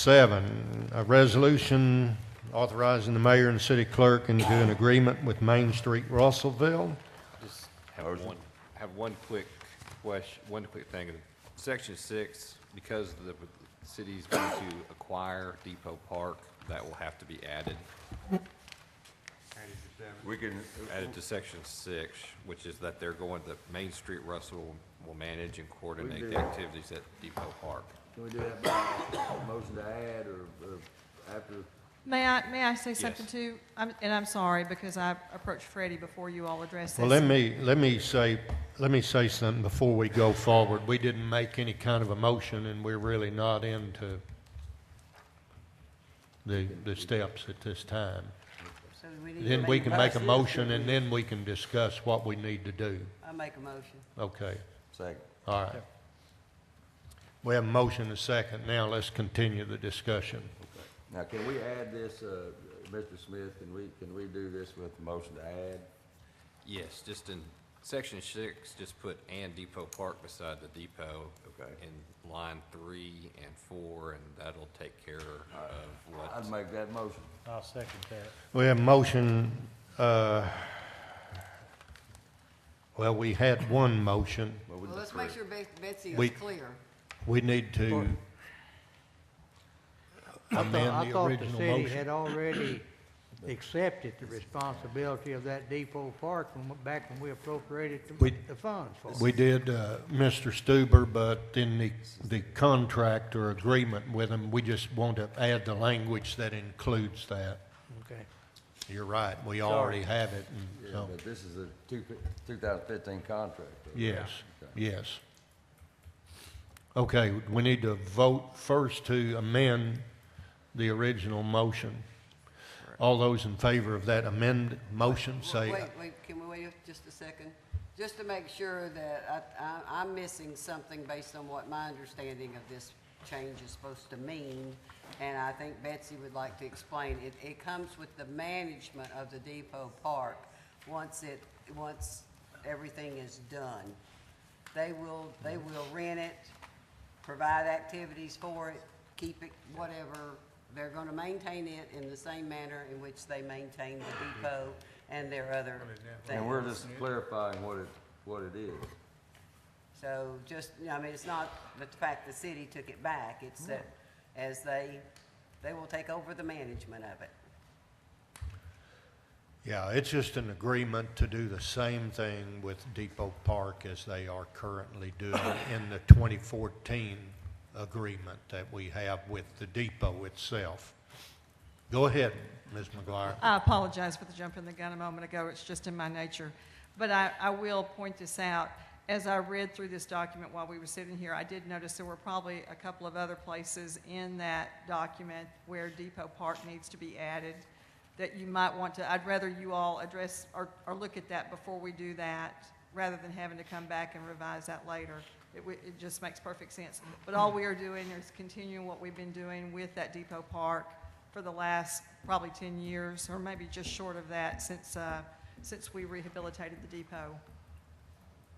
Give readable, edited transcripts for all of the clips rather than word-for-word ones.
7, a resolution authorizing the mayor and city clerk into an agreement with Main Street Russellville. Just have one quick question, one quick thing. Section 6, because the city's going to acquire Depot Park, that will have to be added. We can, Added to section 6, which is that they're going, the Main Street Russell will manage and coordinate the activities at Depot Park. can we do that by motion to add or after? May I say something Yes. too? I'm sorry because I approached Freddie before you all addressed this. Well, let me say something before we go forward. We didn't make any kind of a motion, and we're really not into the steps at this time. So we need to Then we make can make a motion, and then we can discuss what we need to do. I make a motion. Okay, Second. all right. We have a motion and a second. Now let's continue the discussion. Now, can we add this, Mr. Smith, can we do this with the motion to add? Yes, just in section 6, just put and Depot Park beside the depot. Okay. In line 3 and 4, and that'll take care of what. I'd make that motion. I'll second that. We have a motion, well, we had one motion. Well, we Well, just let's make three. sure Betsy We- is clear. We need to amend I the thought the original city motion. had already accepted the responsibility of that depot park back when we appropriated the funds for it. We did, Mr. Stuber, but in the contract or agreement with them, we just want to add the language that includes that. Okay. You're right, we already have it, and Yeah, so, but this is a 2015 contract. though. yes, Okay. yes. Okay, we need to vote first to amend the original motion. All those in favor of that amended motion, say Wait, can we wait just a second? Just to make sure that I'm missing something based on what my understanding of this change is supposed to mean, and I think Betsy would like to explain. It comes with the management of the depot park. Once everything is done, they will rent it, provide activities for it, keep it, whatever. They're going to maintain it in the same manner in which they maintain the depot and their other things. And we're just clarifying what it is. So just, I mean, it's not the fact the city took it back, it's that as they will take over the management of it. yeah, it's just an agreement to do the same thing with Depot Park as they are currently doing in the 2014 agreement that we have with the depot itself. Go ahead, Ms. McGuire. I apologize for the jumping the gun a moment ago. It's just in my nature. But I will point this out. As I read through this document while we were sitting here, I did notice there were probably a couple of other places in that document where Depot Park needs to be added that you might want to, I'd rather you all address or look at that before we do that, rather than having to come back and revise that later. It just makes perfect sense. But all we are doing is continuing what we've been doing with that Depot Park for the last probably 10 years, or maybe just short of that, since we rehabilitated the depot.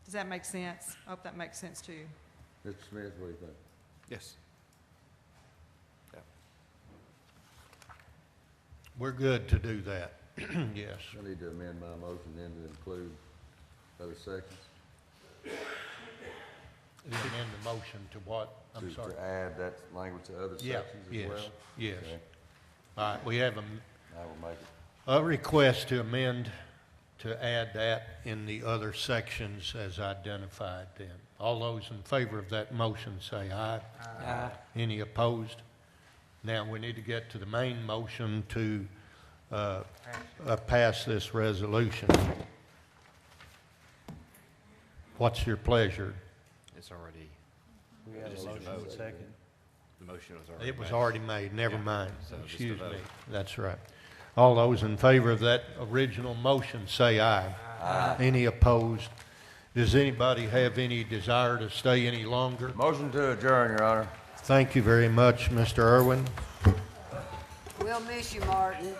Does that make sense? I hope that makes sense to you. Mr. Smith, what do you think? Yes. We're good to do that. Yes. I need to amend my motion then to include other sections. Amend the motion to what? I'm sorry. To add that language to other Yeah, sections as yes, well? yes. Okay. All right, we have I will make it. a request to amend, to add that in the other sections as identified then. All those in favor of that motion say aye. Aye. Any opposed? Now, we need to get to the main motion to pass this resolution. What's your pleasure? It's already, We have Just a a motion vote. second. the motion was already It was made. already made, never Yeah, mind. so just a Excuse vote. me. That's right. All those in favor of that original motion say aye. Aye. Any opposed? Does anybody have any desire to stay any longer? Motion to adjourn, Your Honor. Thank you very much, Mr. Irwin. We'll miss you, Martin.